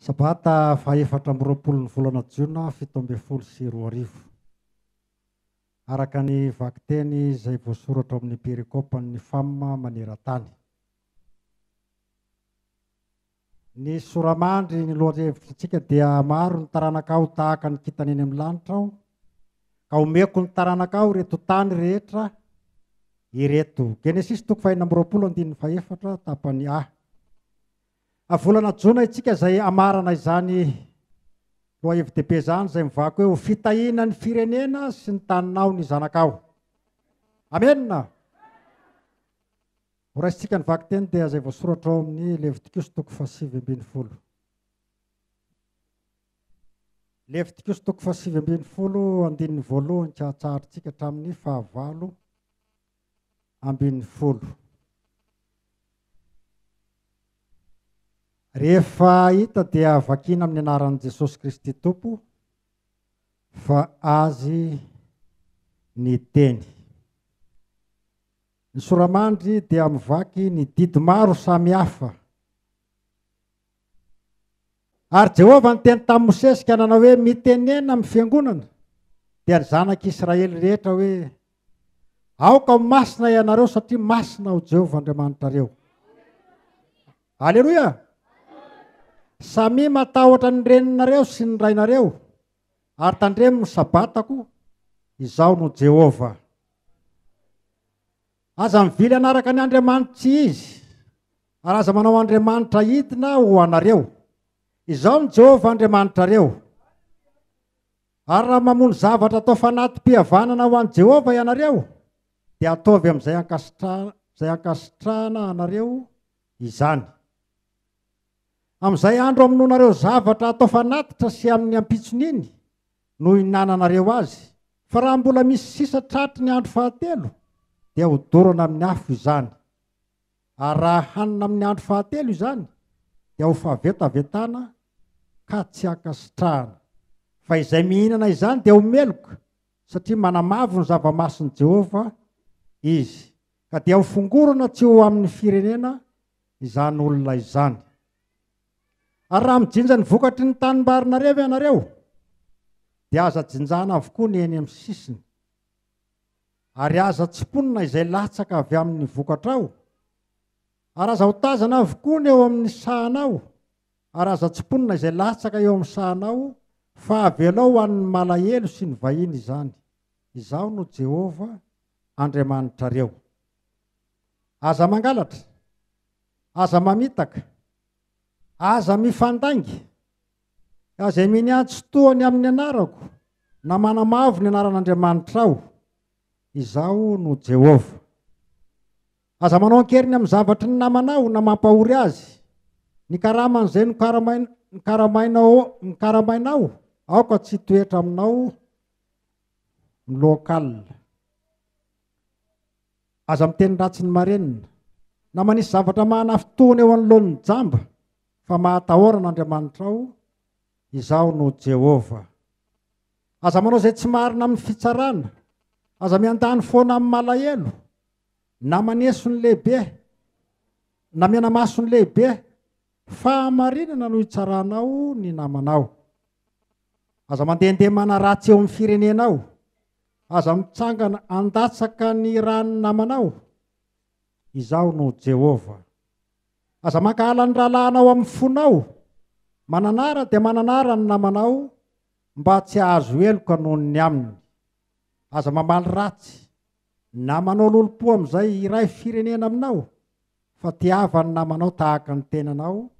Sabata faefatra amby roapolo ny volana Jiona 1724. Araka ny vakiteny izay voasoratra amin'ny perikopany famma maneran-tany. Ny soramandry ny lohahevitritsika dia maro ny taranakao tahaka ny kitana eny amin'ny lanitra ao, ka omeko ny taranakao reto tany rehetra ireto. Genesis 4:24 tapany A. Volana Jona itsika izay amarana izany lohahevi-dehibe izany izay mivaky hoe ho fitahiana ny firenena sy ny taninao ny zanakao. Amenna. Horaisitsika ny vakiteny dia izay voasoratra ao amin'ny Levitikos 7:20. Levitikos 7:20 andininy voalohany tsatsahatritsika hatramin'ny 8:20. Rehefa hita dia vakina amin'ny anaran'i Jesosy Kristy Tompo fa azy ny teny. Ny soramandry dia mivaky ny didy maro samihafa. Ary Jehovah niteny tamin'i Mosesy ka nanao hoe mitenena amin'ny fiangonana dia ny zanak'Israely rehetra hoe aoka masina ianareo satria masina ho Jehovah Andriamanitrareo. Aleloia! Samy matahotra ny reninareo sy ny rainareo ary tandremo ny sabatako, izao no Jehovah. Aza mivily anaraka ny Andriamanitra izy, ary aza manao Andriamanitra hidina ho anareo. Izao ny Jehovah Andriamanitrareo. Ary raha mamono zavatra atao fanatim-pihavanana ho an'i Jehovah ianareo, dia ataovy amin'izay ankasitrahana anareo izany. Amin'izay andro aminonareo zavatra atao fanatitra sy amin'ny ampitson'iny no hinananareo azy. Fa raha mbola misy sisa tratry ny andro fahatelo, dia hodorana amin'ny afo izany. Ary raha hanina amin'ny andro fahatelo izany, dia ho fahavetavetana ka tsy ankasitrahana. Fa izay mihinana izany dia ho meloka, satria manamavo ny zava-mason'i Jehovah izy. Ka dia ho fongorona tsy ho amin'ny firenena izany olona izany. Ary raha mijinja ny vokatry ny tanimbarinareo ianareo, dia aza jinjana avokoa ny eny amin'ny sisiny. Ary aza tsiponina izay latsaka avy amin'ny vokatra ao. Ary aza hotazana avokoa ny eo amin'ny sahanao. Ary aza tsiponina izay latsaka eo amin'ny sahanao, fa avelao ho an'ny malahelo sy ny vahiny izany. Izao no Jehovah Andriamanitrareo. Aza mangalatra, aza mamitaka, aza mifandaingy, aza miniantso toany amin'ny anarako, na manamavo ny anaran'Andriamanitra ao. Izao no Jehovah. Aza manao ankeriny amin'ny zavatry ny namanao na mampahory azy. Ny karaman'izay nikaramainao, aoka tsy toetra aminao lokal. Aza miteny ratsy ny marenina, na manisy zavatra mahanafotoana eo anoloan'ny jamba, fa mahatahorana Andriamanitra ao. Izao no Jehovah. Aza manao izay tsy marina amin'ny fitsarana, aza miandany foana amin'ny malahelo, na maneso ny lehibe, na mianamaso ny lehibe, fa marinana no hitsaranao ny namanao. Aza mandehandeha manaratsy eo amin'ny firenenao, aza mitsangana andatsaka ny ran'ny namanao. Izao no Jehovah. Aza makahala ny rahalahanao amin'ny fonao, mananara dia mananara ny namanao, mba tsy ahazo eloka noho ny aminy. Aza mamaly ratsy, na manao lolo-po amin'izay iray firenena aminao, fa tiava ny namanao tahaka ny tenanao.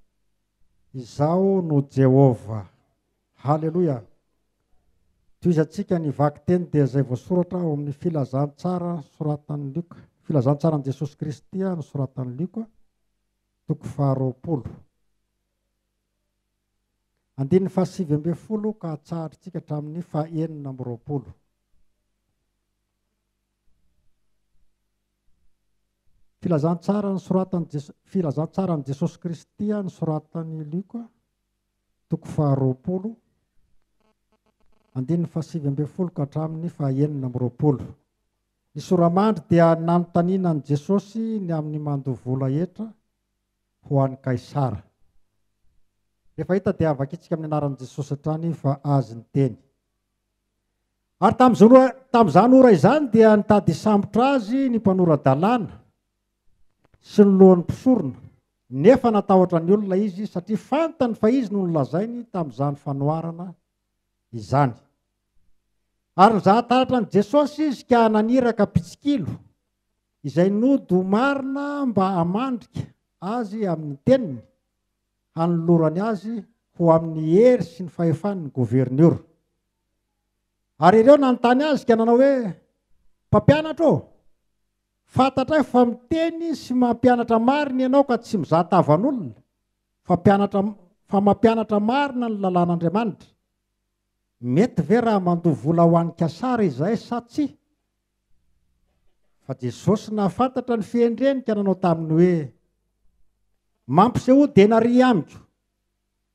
Izao no Jehovah. Haleloia. Toizantsika ny vakiteny dia izay voasoratra ao amin'ny filazantsara soratan'ny Luka. Filazantsaran'i Jesosy Kristy no soratan'ny Luka 20. Andininy 7:20 ka hatsahatritsika hatramin'ny 9:20. Filazantsaran'i Jesosy Kristy no soratan'ny Luka 20. Andininy 7:20 ka hatramin'ny 9:20. Ny soramandry dia nanontanianan'i Jesosy ny amin'ny mandovola hetra ho an'i Kaisara. Rehefa hita dia avakitsika amin'ny anaran'i Jesosy hatrany fa azy ny teny. Ary tamin'izany ora izany dia nitady sambotra azy ny mpanorandalàna sy ny lohan'ny mpisorona, nefa natahotra ny olona izy satria fantany fa izy no nolazainy tamin'izany fanoharana izany. Ary nizahan-taratra ny Jesosy izy ka naniraka pitsikilo izay nody ho marina mba hamandrika azy amin'ny teniny, hanolorany azy ho amin'ny hery sy ny fahefan'ny governiora. Ary ireo nanontany azy ka nanao hoe, mpampianatra ô, fantatra fa miteny sy mampianatra marina ianao ka tsy mizahatavan'olona, fa mampianatra marina ny lalàn'Andriamanitra. Mety ve raha mandoa vola ho an'ny kasara izay sa tsy? Fa Jesosy nahafantatra ny fiendreny ka nanao taminy hoe, mampiseho denari amiko,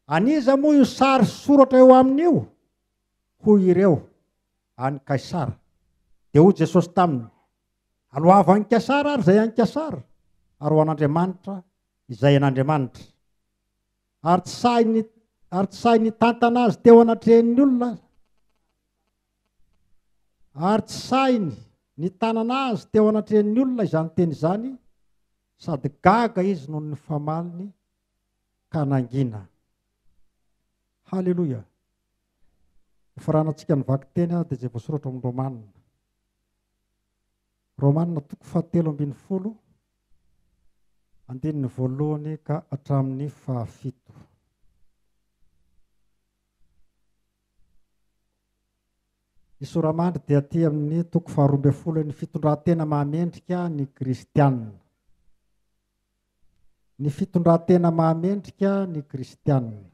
aniza moa io sary soratra eo amin'io? Hoy ireo, any Kaisara. Dia hoy Jesosy taminy, aloava any Kaisara ary izay any Kaisara, ary ho an'Andriamanitra izay an'Andriamanitra. Ary tsy sahy nitantana azy teo anatrehan'ny olona, ary tsy sahy nitanana azy teo anatrehan'ny olona izany teny izany, sady gaga izy noho ny famaliny ka nangina. Halleloia. Faranantsika nivaky teny dia izay voasoratra amin'ny Romanina. Romanina 7:20, andininy voalohany ka hatramin'ny 7. Ny soramandry dia aty amin'ny 12, ny fitondran-tena mahamendrika ny kristianina. Ny fitondran-tena mahamendrika ny kristianina.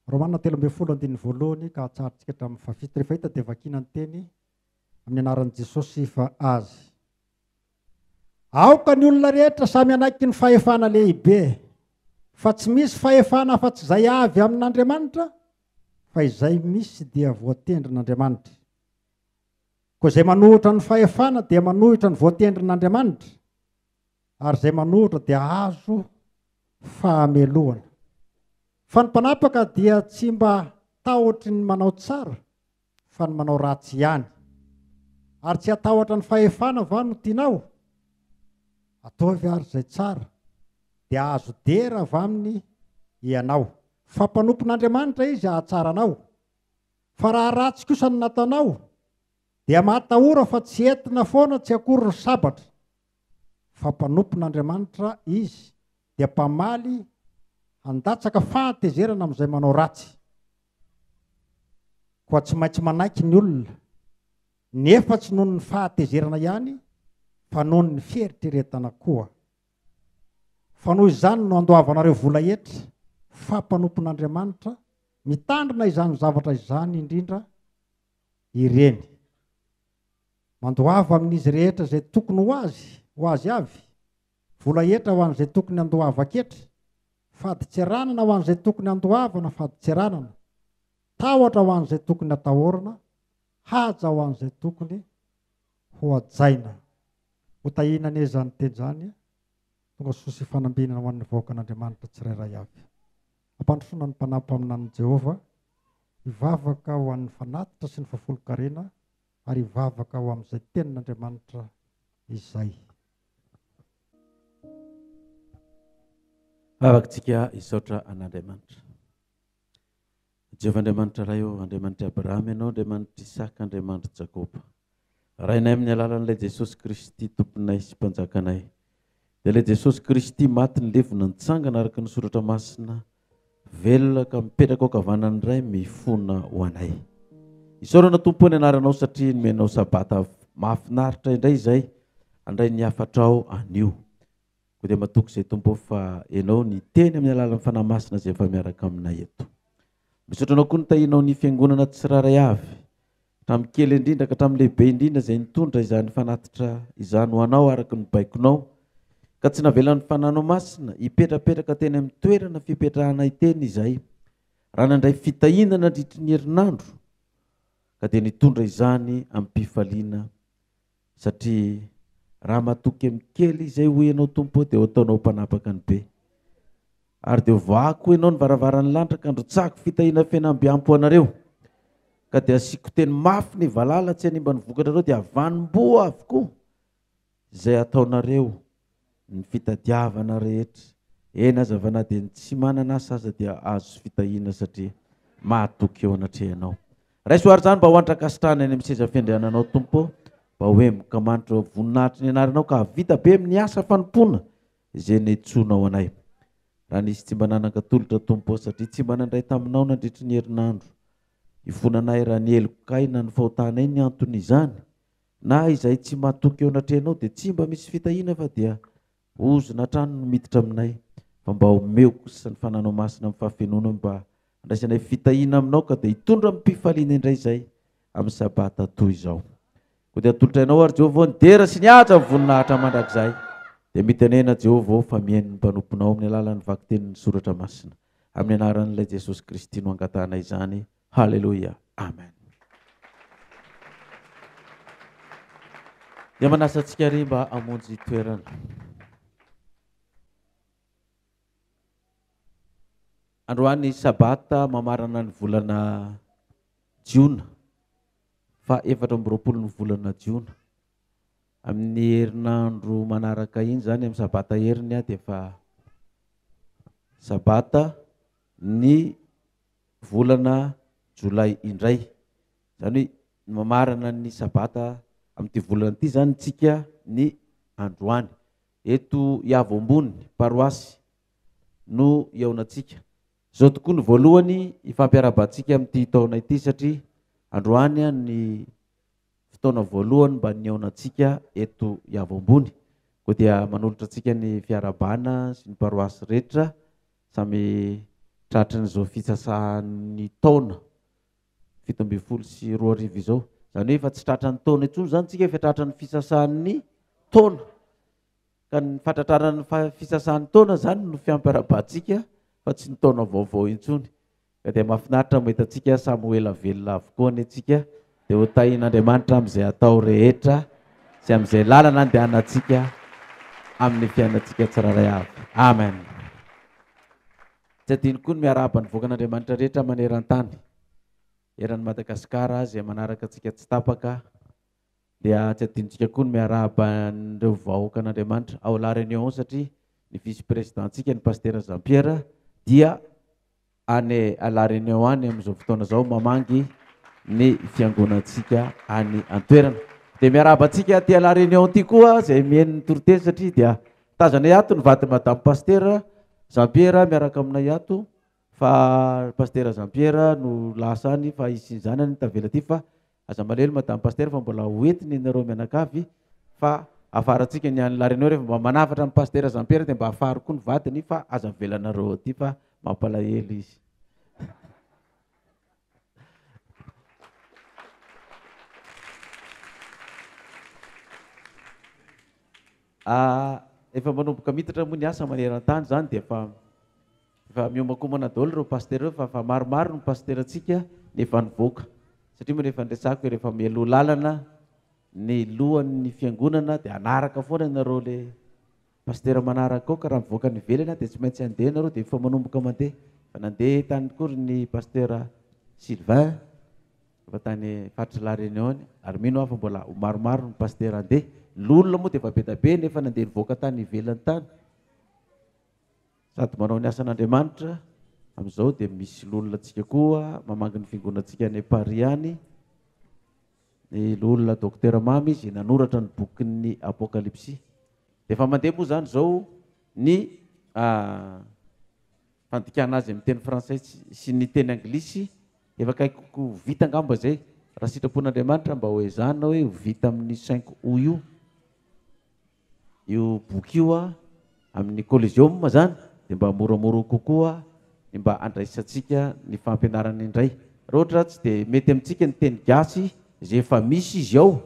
Romanina 13, andininy voalohany ka hatsarintsika hatramin'ny 7. Rehefa hita dia vakina ny teny amin'ny anaran'i Jesosy fa azy. Aoka ny olona rehetra samy anaiky ny fahefana lehibe, fa tsy misy fahefana afa-tsy izay avy amin'Andriamanitra, fa izay misy dia voatendrin'Andriamanitra. Koa izay manohitra ny fahefana dia manohitra ny voatendrin'Andriamanitra, ary izay manohitra dia azo fahamelohana. Fa ny mpanapaka dia tsy mba tahotra ny manao tsara, fa ny manao ratsy ihany. Ary tsy atahotra ny fahefana va no tianao? Ataovy ary izay tsara, dia azo dera avy aminy ianao. Fa mpanompon'Andriamanitra izy ahatsaranao. Fa raha ratsy kosa ny nataonao, dia mahatahora fa tsy entina foana, tsy akory ny sabatra. Fa mpanompon'Andriamanitra izy, dia mpamaly handatsaka fahatezerana amin'izay manao ratsy. Koa tsy maintsy manaiky ny olona, nefa tsy noho ny fahatezerana ihany, fa noho ny fieritreretana koa. Fa noho izany no andoavanareo volahetra, fa mpanompon'Andriamanitra mitandrina izany zavatra izany indrindra ireny. Mandoava amin'izy rehetra izay tokony ho azy avy, volahetra ho an'izay tokony andoava ketra, fady tseranana ho an'izay tokony andoavana, fady tseranana, tahotra ho an'izay tokony atahorana, haja ho an'izay tokony ho ajaina. Ho tahina ane izany teny izany, tonga soa sy fanambinana ho an'ny vahoaka an'Andriamanitra tsirairay avy. Ampandrosoana ny mpanampy amin'an'i Jehova, hivavaka ho an'ny fanatitra sy ny fahafolo-karena, ary hivavaka ho amin'izay tenin'Andriamanitra izay. Vavakantsika hisaotra an'Andriamanitra. Jehova Andriamanitra ray eo, Andriamanitra Abrahama ianao, Andriamanitra Isaka, Andriamanitra Jakoba. Rainay amin'ny alalan'ilay Jesosy Kristy tomponay sy mpanjakanay. Dia ilay Jesosy Kristy maty nilevona nitsangana araka ny soratra masina, velona ka mipetraka ao kavanany iray mifona ho anay. Isaorana tompo ny anaranao satria nomenao sabata mahafinaritra indray izay, andray ny hafatrao anio. Koa dia matoky izay tompo fa ianao ny teny amin'ny alalan'ny fanahy masina izay efa miaraka aminay eto. Misaotra anao koa ny tahinao ny fiangonana tsiraray avy, hatramin'ny kely indrindra ka hatramin'ny lehibe indrindra izay nitondra izany fanatitra izany ho anao araka ny baikonao, ka tsy navelan'ny fanahinao masina hipetrapetraka teny amin'ny toerana fipetrahanay teny izay, raha nandray fitahinana nandritry ny herinandro, ka dia nitondra izany amin'ny mpifaliana, satria raha matoky amin'ny kely izay ho ianao tompo dia ataonao mpanapaka ny be. Ary dia ovako ianao ny varavaran'ny lanitra ka androtsako fitahina fianambiampo anareo. Ka dia asiako teny mafy ny valala tsy hanimba ny vokatrareo dia avanim-boa avokoa izay ataonareo ny fitadiavana rehetra. Eny azavana dia ny tsy manana asa aza dia azo fitahina satria mahatoky eo anatrehanao. Raisoary zany mba ho antrakasitrahana any amin'ny seza fiandriananao tompo, mba hoe mikamanitra voninahitry ny anaranao ka vita be amin'ny asa fanompoana izay netsonao anay. Raha nisy tsy mba nanan-katolotra tompo satria tsy mba nandray taminao nandritry ny herinandro. Ifonanay raha ny elokay na ny fahotanay ny anton'izany, na izay tsy mahatoky eo anatrehanao dia tsy mba misy fitahina fa dia ozona trano no miditra aminay. Fa mba omeo kosa ny fananao masina amin'ny fahafenona mba andraisanay fitahina aminao ka dia hitondra amin'ny mpifaliana indray izay amin'ny sabata toy izao. Ko dia atolotra ianao ary Jehovah ny dera sy ny aja amin'ny voninahitra mandrakizay. Dia mitenena Jehovah fa mihaino ny mpanomponao amin'ny alalan'ny vaky tenin'ny soratra masina. Amin'ny anaran'ilay Jesosy Kristy no angatanay izany. Halleluja. Amen. Dia manasa antsika ary mba hamonjy toerana. Androany sabata mamarana ny volana Jiona, fa 24 ny volana Jiona. Amin'ny herinandro manaraka iny zany amin'ny sabata heriny dia efa sabata ny volana Jolay indray. Zany hoe mamarana ny sabata amin'ity volana ity zany tsika ny androany. Eto Iavo ambony paroasy no iaonantsika. Zao tokoa ny voalohany ifampiarabantsika amin'ity taona ity satria androany ny fotoana voalohany mba niaonantsika eto Iavo ambony. Ko dia manolotra antsika ny fiarabana sy ny paroasy rehetra samy tratran'izao fisasahan'ny taona 17 izao. Zany hoe fa tsy tratran'ny taona intsony zany tsika fa tratran'ny fisasahan'ny taona. Ka ny fatratrarana ny fisasahan'ny taona zany no fiampiarabantsika fa tsy ny taona vaovao intsony. Ka dia mahafinaritra mahita antsika samy ho ela velona avokoa ny antsika dia ho tahin'Andriamanitra amin'izay atao rehetra sy amin'izay lalana andehanantsika amin'ny fiainantsika tsiraray avy. Amen. Tsy adino koa ny miarahaba ny voakan'Andriamanitra rehetra maneran-tany. Eran'ny Madagasikara izay manaraka antsika tsy tapaka, dia tsy adinontsika koa ny miarahaba ireo vahoakan'Andriamanitra ao La Réunion satria ny vice présidentsika ny pasteur Jean-Pierre dia any La Réunion any amin'izao fotoana izao mamangy ny fiangonantsika any an-toerana. Dia miarahaba antsika aty La Réunion ity koa izay mihaino ny toroteny satria dia tazanay ato ny vady madame pasteur Jean-Pierre miaraka aminay ato. Fa pasteur Jean-Pierre no lasa any fa izy sy zanany tavela aty fa aza malelo madame pasteur fa mbola hoentiny ianareo mianakavy fa afarantsika ny any La Réunion rehefa mba manafatra amin'ny pasteur Jean-Pierre dia mba afaro koa ny vadiny fa aza velanareo aty fa mampalahelo izy. Efa manomboka miditra moa ny asa maneran-tany zany dia efa miomakomana daholo ireo pasteur fa maromaro ny pasteur antsika nefa nivoaka satria moa rehefa ndresako rehefa mialoha lalana ny lohan'ny fiangonana dia anaraka foana ianareo le pasteur manaraka ao ka raha mivoaka ny velana dia tsy maintsy andeha ianareo dia efa manomboka mandeha. Fa nandeha tany kory ny pasteur Sylvain efa tany faritra La Réunion ary mino afa mbola maromaro ny pasteur andeha. L'olona moa dia efa be da be nefa nandeha nivoaka tany ivelany tany sady manao ny asan'Andriamanitra. Amin'izao dia misy l'olona antsika koa mamangy ny fiangonantsika any Paris any, ny l'olona docteur Mamy izy nanoratra ny bokin'ny Apokalypsy. Dia efa mandeha moa zany zao ny fandikana azy amin'ny teny frantsay sy ny teny anglisy efa kaikoko vita angamba zay. Raha sitrapon'Andriamanitra mba hoe zany na hoe vita amin'ny 5 août io boky io amin'ny Colosseum zany dia mba moramora kokoa ny mba andraisantsika ny fampianarana indray. Raha ohatra tsy dia mety amintsika ny teny gasy izay efa misy izy ao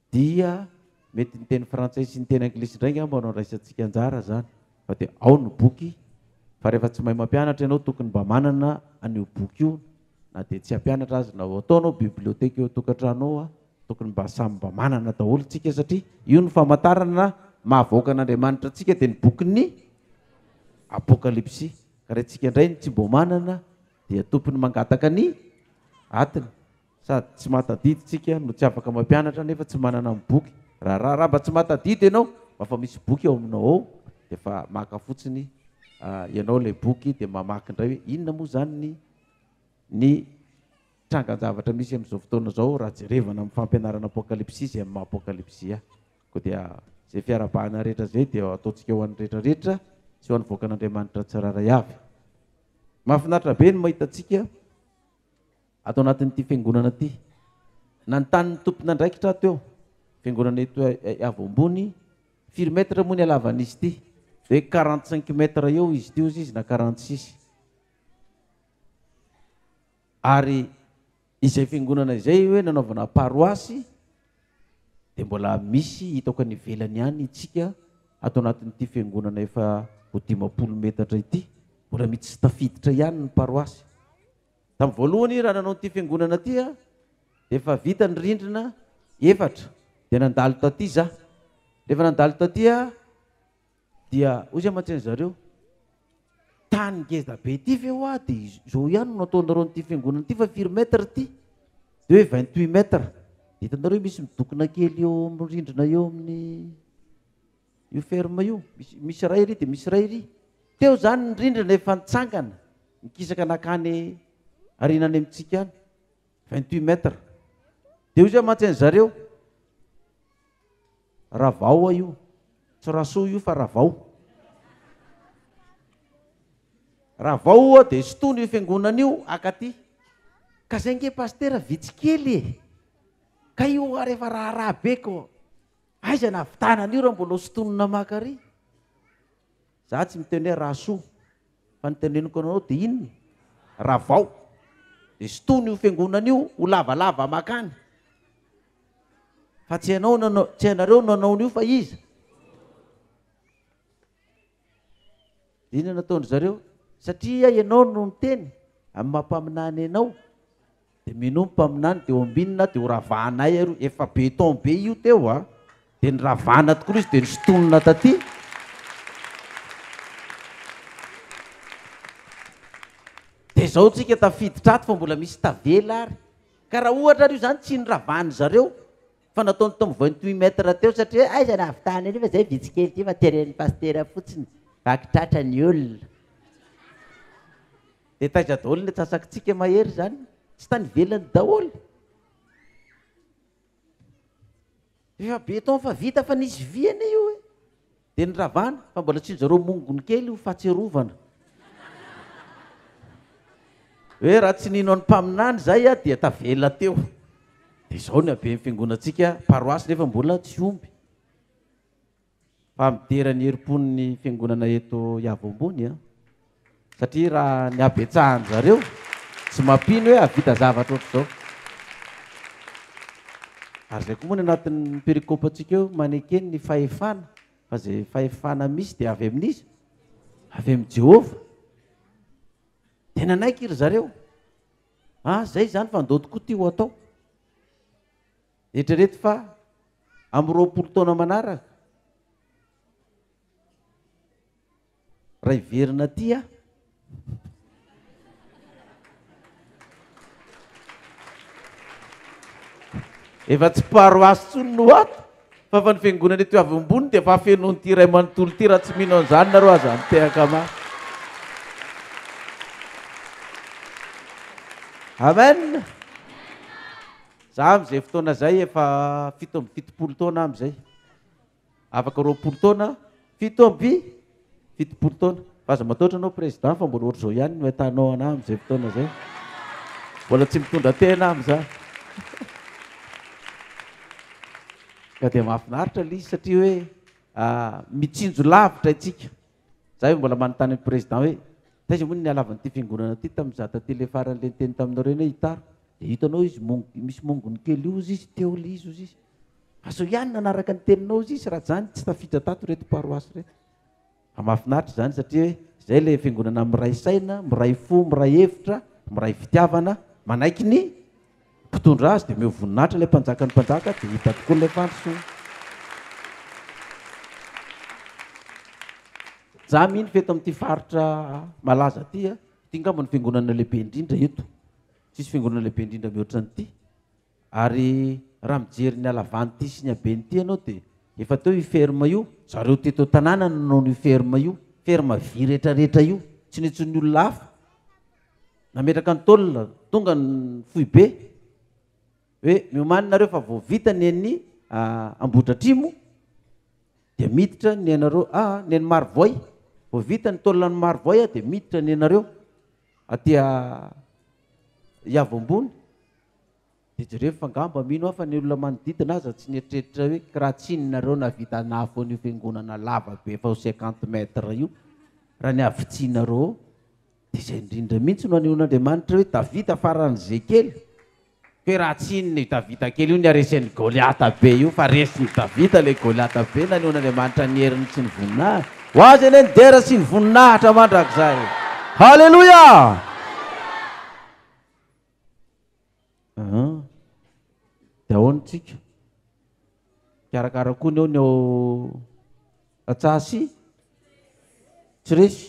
dia mety ny teny frantsay sy ny teny anglisy indray ngamba no andraisantsika anjara zany. Fa dia ao ny boky fa rehefa tsy mahay mampianatra ianao tokony mba manana an'io boky io na dia tsy hampianatra azy na ho ataonao biblioteka eo tokantranao tokony mba samy mba manana daholo tsika satria io ny famantarana mahavoaka an'Andriamanitra tsika dia ny bokyny apokalipsia ka raha tsika indray ny tsy mbo manana dia tompony mangataka ny atiny sady tsy mahatadidy tsika no tsy afaka mampianatra nefa tsy manana ny boky raha mba tsy mahatadidy ianao fa misy boky ao aminao ao dia fa maka fotsiny ianao ilay boky dia mamaky indray hoe inona moa zany ny trangan-javatra misy amin'izao fotoana zao raha jerevana amin'ny fampianarana apokalipsia izay amin'ny apokalipsia ko dia zay fiarabahana rehetra zay dia ataontsika ho an'ny rehetrarehetra sy ho an'ny voakan'Andriamanitra tsiraray avy. Mahafinaritra be ny mahitatsika atao anatin'ity fiangonana ity nanontany ny tompona andraikitra teo fiangonana eto avy ambony 4 metra moa ny halavan'izy ity hoe 45 metra eo izy ity ozy izy na 46 ary izay fiangonana izay hoe nanaovana paroasy dia mbola misy hitako ny ivelany ihany itsika atao anatin'ity fiangonana efa ho 50 metatra ity mbola mitsy tsy tafiditra ihany ny paroasy. Tamin'ny voalohany raha nanao ity fiangonana ity dia efa vita ny rindrina 4 dia nandalo taty za rehefa nandalo taty dia ozy aman-tseny zareo tany ngeza be ity ve ho dia zao ihany no ataonareo n'ity fiangonana ity fa 4 metra ity dia hoe 28 metra hitanareo misy midokona kely eo amin'ny rindrina eo amin'ny io ferme io misy ray ry dia misy ray ry teo zany ny rindrina efa nitsangana nikisaka nakany arinany amintsika any 28 metra dia ozy aman-tseny zareo ravao io tsy rasoa io fa ravao dia sotony io fiangonana io akaty ka zay nge pastera vitsy kely ka io rehefa raha be ko aiza navitanana io raha mbola sotonina makary za tsy miteny hoe rasoa fa niteneniko anao dia inony ravao dia sotony io fiangonana io ho lavalava makany fa tsy hainareo nanaony io fa iza inona nataony zareo satria ianao no niteny amin'ny mampaminany ianao dia mino mpaminany dia ombinina dia ho ravahanay aro efa beton be io teo dia ny ravahana tokoa izy dia ny sotonina taty dia zao tsika tafiditra ato fa mbola misy tavela ary ka raha ohatra io zany tsy ny ravahany zareo fa nataony tamin'ny 28 metra teo satria aiza nahavitana any fa zay vitsikely ty fa teren'ny pastera fotsiny vakitratra ny olona dia taiza daholo ny atsasakitsika mahery zany tsy tany velany daholo efa beton fa vita fa nisy viana io dia ny ravana fa mbola tsy zareo mongony kely ho fahatserovana hoe raha tsy nino any mpaminany zay dia tavela teo dia zao ny habe ny fiangonantsika paroasy nefa mbola tsy omby fa miderany herim-pon'ny fiangonana eto Iavo ambony satria raha ny abetsahany zareo tsy mampino hoe avita zavatra ohatr'izao ary zay koa moa ny anatin'ny perikôpantsika eo manekeny ny fahefana fa zay fahefana misy dia avy amin'izy avy amin'ny Jehova tena naiky ry zareo zay zany fa ndao tokoa ty ho atao eritrereto fa amin'ny 20 taona manaraka raha iverina ty efa tsy paroasy tsony no ato fa fa ny fiangonana eto avy ambony dia fa fenony ty ray manontolo ty raha tsy mino an'izany nareo aza mitehaka ma amen za am'izay fotoana zay efa 70 taona am'izay afaka 20 taona 70 taona fa aza mataotra anao président fa mbola ohatr'izao ihany no ahitanao ana am'izay fotoana zay mbola tsy mitondra tena am'za ka dia mahafinaritra le izy satria hoe mitsinjo lavitra itsika zay mbola manontany président hoe taiza moa ny halavan'ity fiangonana ty tamin'iza tatele faran'le teny taminareo hoe hitaro dia hitanao izy misy mongony kely io izy teo le izy ozy izy aso ihany nanaraka ny teninao izy izy raha zany tsy tafidra tato reto paroasy reto fa mahafinaritra zany satria hoe zay le fiangonana miray saina miray fo miray hevitra miray fitiavana manaiky ny mpitondra azy dia meo voninahitra ilay mpanjaka ny mpanjaka dia hita tokoa ilay fandrosoana. Za mihiny feto amin'ity faritra malaza ty a, ty ngamba ny fiangonana lehibe indrindra eto, tsisy fiangonana lehibe indrindra mihoatra n'ity. Ary raha mijery ny alavan'ity sy ny aben'ity ianao dia efa teo io ferme io, zareo teto tanàna nanao io ferme io, ferme vy rehetrarehetra io, tsy nitsy ny olona hafa. Nametraka ny taolina tonga ny fohy be hoe miomany nareo fa vao vita ny an'ny Ambohidratrimo dia miditra ny anareo ny an'ny Marivoay, vao vita ny taolina ny Marivoay dia miditra ny anareo aty Iavo ambony. Dia jereo fa ngamba mino afa ny olona manodidina aza tsy nietreritra hoe kiraha tsinonareo navita nafo an'io fiangonana lava be fa ho 50 mètres io raha ny avitsinareo. Dia izay indrindra mihitsy no anehoan'Andriamanitra hoe tavita faran'izay kely, hoe raha tsinony tavita kely io ny aresen'ny Goliata be io fa resiny tavita ilay Goliata be nanehoan'Andriamanitra ny heriny sy ny voninahitra. Ho azy eny ny dera sy ny voninahitra mandrakizay. Halleloia! Dia ahoana tsika? Karakara koa ny eo ny ao Atsasy tsy resy.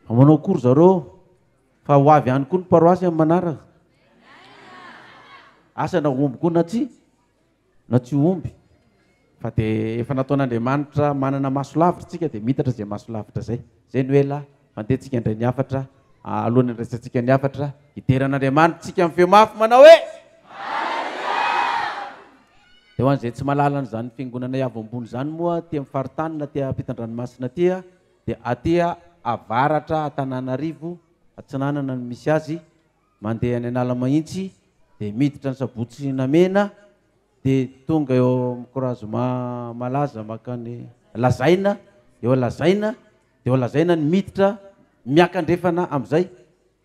Manao akory zareo fa ho avy ihany koa ny paroasy amin'ny manaraka. Asa na omby koa na tsy omby. Fa dia efa nataon'Andriamanitra manana maso lavitra tsika dia mitatra izay maso lavitra zay. Zay ny hoe la mandehantsika indray ny afatra, alohan'ny andraisantsika ny afatra, hideran'Andriamanitra tsika amin'ny feo mafy manao hoe dia ho an'izay tsy mahalala n'izany fiangonana Iavo ambony zany moa ty amin'ny faritany na ty ampitan-dranomasina ty dia aty avaratra Antananarivo Atsinanana no misy azy, mandeha any Analamahitsy dia miditra ny Sabotsy Namena dia tonga eo amin'ny Couragement Malaza makany Lazaina, eo Lazaina dia eo Lazaina ny miditra miakandrefana amin'izay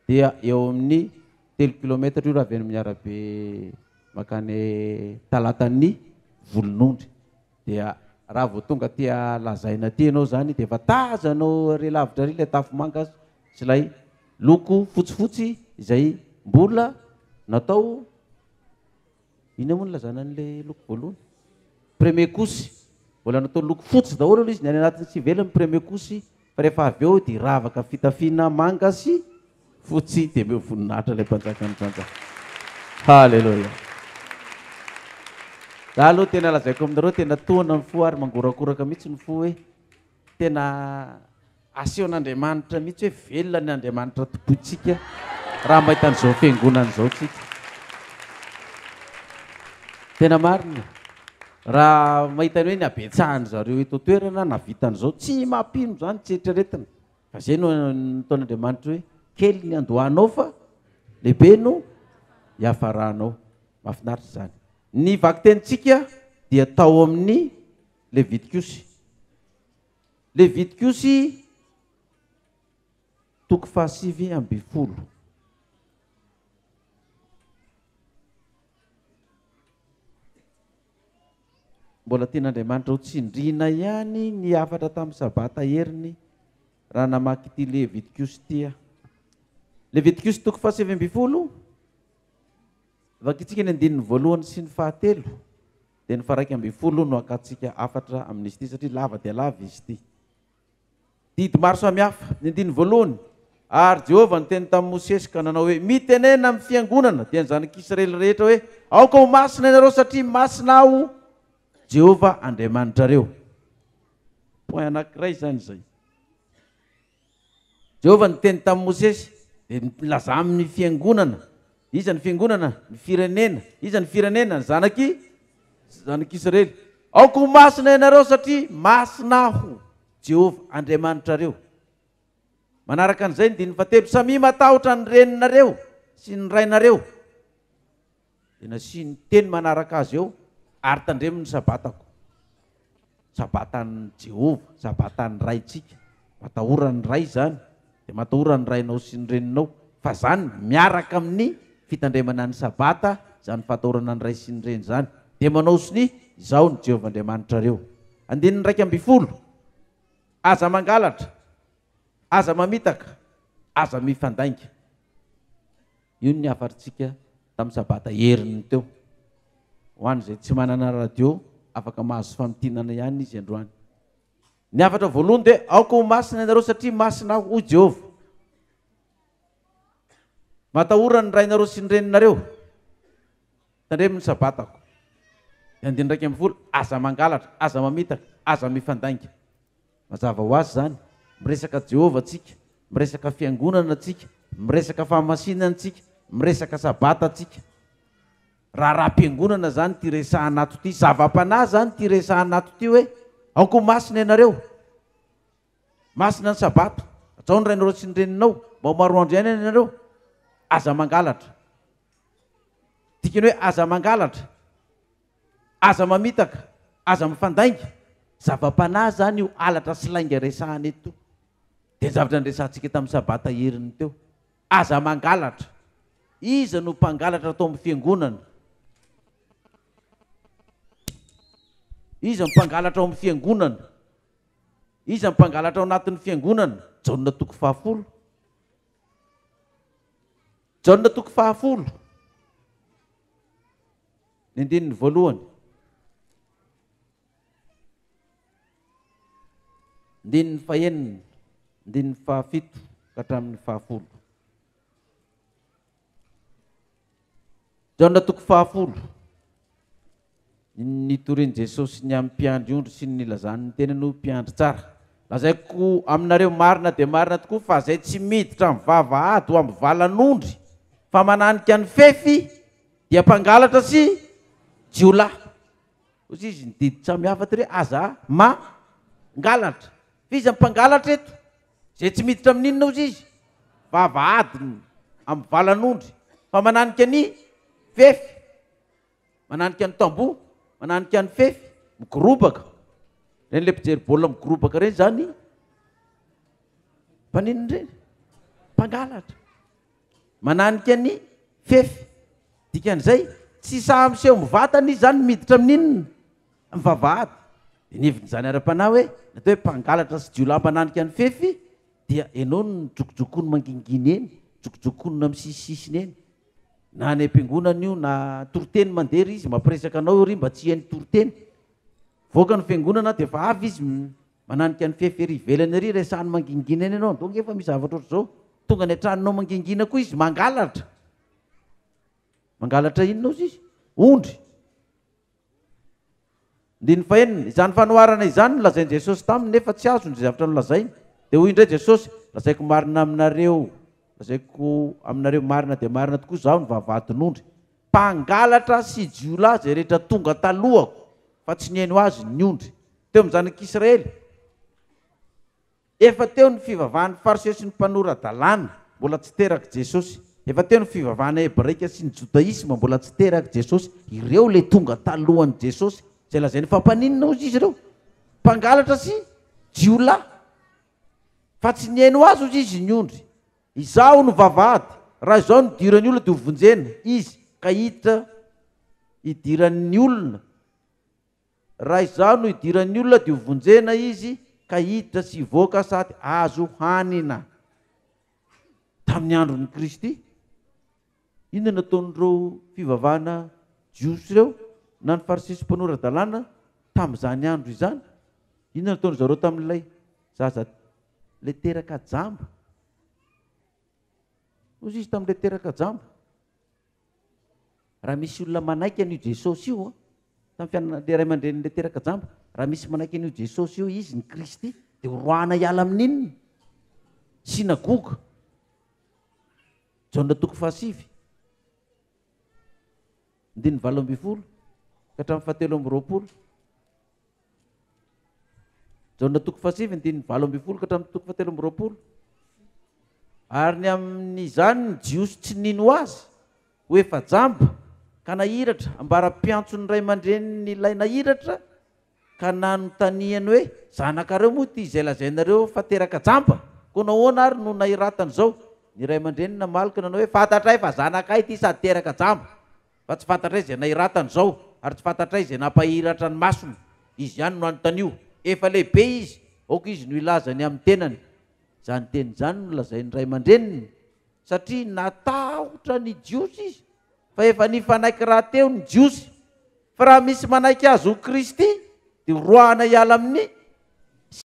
dia eo amin'ny 3 kilometatra io raha avy any amin'ny arabe makany Talatan'ny Volonondry. Dia raha vao tonga ty Lazaina ty ianao zany dia efa tazanao re lavitra ry ilay tafo manga sy ilay loko fotsifotsy izay mbola natao ina moa ny lazana an'ilay loko voalohany, premier kosy, mbola natao loko fotsy daholo aloha izy ny any anatin'ny tsy ivelany premier kosy, fa rehefa avy eo dia ravaka fitafiana manga sy fotsy dia meo voninahitra ilay mpanjaka ny mpanjaka. Halleloia! Za aloha tena lazaiko aminareo tena toana ny fo ary mangorakoraka mihitsy ny fo hoe tena asehon'Andriamanitra mihitsy hoe velona ny Andriamanitra tompoitsika raha mahita an'izao fiangonana izao tsika. Tena marina raha mahita ny hoe ny abetsahany zareo eto toerana navitan'izao tsy mampino zany tsy eritreretina fa zay no nataon'Andriamanitra hoe kely ny andohanao fa lehibe no hiafaranao. Mahafinaritra zany. Ny vakitentsika dia tao amin'ny Levitikosy. Levitikosy 7:20. Mbola tian'Andriamanitra ho tsindriana ihany ny afatra tamin'ny sabata heriny raha namaky ity Levitikosy ity. Levitikosy 7:20. Vakitsika ny 9 sy ny 10 dia ny 12 no akatsika afatra amin'izy ity satria lava dia lava izy ity. Didy maro samihafa ny 1 ary Jehovah niteny tamin'ny Mosesy ka nanao hoe mitenena amin'ny fiangonana dia ny zanak'Israely rehetra hoe aoka ho masina ianareo satria masina aho Jehovah Andriamanitrareo. Point anankiray zany zay. Jehovah niteny tamin'ny Mosesy dia milaza amin'ny fiangonana. Iza ny fiangonana? Ny firenena. Iza ny firenena? Ny zanak'Israely. Aoka ho masina ianareo satria masina aho Jehovah Andriamanitrareo. Manaraka an'izay ny 7 samy matahotra ny reninareo sy ny rainareo. Dia nasiany teny manaraka azy eo ary tandremo ny sabatako. Sabatan'ny Jehovah, sabatan'ny raitsika. Matahorany ray zany dia matahorany rainao sy ny reninao. Fa zany miaraka amin'ny fitandremana ny sabata, zany fatahorana ny ray sy ny reny zany. Dia manao siny izao ny Jehovah Andriamanitrareo. 12 aza mangalatra, aza mamitaka, aza mifandainga. io ny afarintsika tamin'ny sabata heriny teo ho any zay tsy manana radio afaka mahazo famitinana ihany izy androany. Ny afatra voalohany de aoko ho masina ianareo satria masina ho Jehova. Matahorana ny rainareo sy ny reninareo tandreminy sabatako. Andiny raiky amby folo aza mangalatra, aza mamitaka, aza mifandainga. Mazava ho azy zany, miresaka Jehova tsika, miresaka fiangonana tsika, miresaka fahamasinana tsika, miresaka sabata tsika. Raha-piangonana zany ty resahanato ty, zava-panahy zany ty resahanato ty hoe aoko masina ianareo. Masina ny sabato, atao ny rainareo sy ny reninao, mba maro andro ihany ianareo. Aza mangalatra. Dikany hoe aza mangalatra, aza mamitaka, aza mifandainga. Zava-panahy zany io alatra sy lainga resahany eto. De zavatra nyresahantsika tamin'ny sabata heriny teo. Aza mangalatra. Iza no mpangalatra atao amin'ny fiangonana? Iza mpangalatra ao amin'ny fiangonana? Iza mpangalatra ao anatin'ny fiangonana? Jaonina toko 10. Jaonina toko 10. Ny andininy voalohany. Andininy fahenina, andininy 7 ka hatramin'ny 10. Jaonina toko 10. Nitoriany Jesosy ny amin'ny mpiandry ondry sy ny nilazany ny tena no mpiandry tsara. Lazaiko aminareo marina de marina tokoa fa zay tsy miditra amin'ny vavahady ho amin'ny valan'ondry fa mananika ny fefy dia mpangalatra sy jiolahy. Ozy izy ny didy samihafa ty re aza mangalatra. Fiza mpangalatra eto zay tsy miditra amin'inona ozy izy vavahady amin'ny valan'ondry fa mananika ny fefy, mananika ny tambo, mananika ny fefy, mikorobaka. Reny le mpijery baolina mikorobaka reny zany mpanino reny mpangalatra, mananika ny fefy. Dikan'izay tsy samiseho mivatana izy zany miditra amin'inona mivavahady. De niviny zany ara-panahy hoe natao hoe mpangalatra sy jiolahy mananika ny fefy dia enao ny jokojokono manginginy eny, jokojokonona amin'ny sisisiny eny. Na any am-piangonana io na toroteny mandeha izy mampiresaka anao ry mba tsy hainy toroteny. Voaka ny fiangonana de fa avy izy mananika ny fefy ery ivelany ery resahany mangingina eny ianao. Donc efa misy zavatra ohatr'izao tonga ny antranonao mangingina koa izy mangalatra. Mangalatra inona ozy izy? Ondry. Ndiny fahenina, izany fanoharana izany nolazainy Jesosy taminy nefa tsy azo ny zavatra nolazainy. De hoy indray Jesosy, lazaiko marina aminareo, lazaiko aminareo marina de marina tokoa zaho ny vavahadin'ondry. Mpangalatra sy jiolahy zay rehetra tonga talohako fa tsy nihaino azy ny ondry. Teo amin'ny zanak'Israely. Efa teo ny fivavahan'ny fariseo sy ny mpanora-dalàna, mbola tsy teraka Jesosy. Efa teo ny fivavahana hebraika sy ny jodaisma, mbola tsy teraka Jesosy. Ireo le tonga talohan'ny Jesosy. Zay lazainy fampaninona ozy izy ireo. Mpangalatra sy jiolahy. Fa tsy nihaino azy ozy izy ny ondry. Izaho no vavahady. Raha izao no idiran'ny olona de ho vonjena. Izy ka hiditra idiran'ny olona. Raha izaho no idiran'ny olona de ho vonjena izy ka hiditra sy voaka sady azo hanina. Tamin'ny andron'ny Kristy. Inona nataon'ireo fivavahana jiosy ireo na ny fariseo sy mpanora-dalàna tamin'izany andro izany? Inona nataony zareo tamin'ilay zaza le teraka jamba? Ozy izy tamin'ilay teraka jamba. Raha misy olona manaiky an'io Jesosy io, tamin'ny fianana le ray aman-dren'le teraka jamba, raha misy manaiky an'io Jesosy io izy ny Kristy de rohana hiala amin'inona? Sinagoga. Jaonina toko 7. Andininy 8 ka hatramin'ny 7. Jaonina toko 7 andininy 8 ka hatramin'ny toko 7. Ary ny amin'izany ny jiosy tsy nino azy ho efa jamba ka nahiratra ambara-piantso ny ray aman-dreny ilay nahiratra ka nanontaniany hoe zanakareo moa ty izay lazainareo fa teraka jamba, ko nahoana ary no nahiratany zao? Ny ray aman-dreny namalika nanao hoe fantatray fa zanakay ty sady teraka jamba, fa tsy fantatray izay nahiratany zao ary tsy fantatray izay nampahiratra ny masony. Izy ihany no anontanio. Efa lehibe izy, aoka izy no ilazany amin'ny tenany. Zany teny zany no lazainy ray aman-dreniny satria natao matahotra ny jiosy izy fa efa nifanaiky rahateo ny jiosy fa raha misy manaiky azy ho Kristy dia roahana hiala amin'ny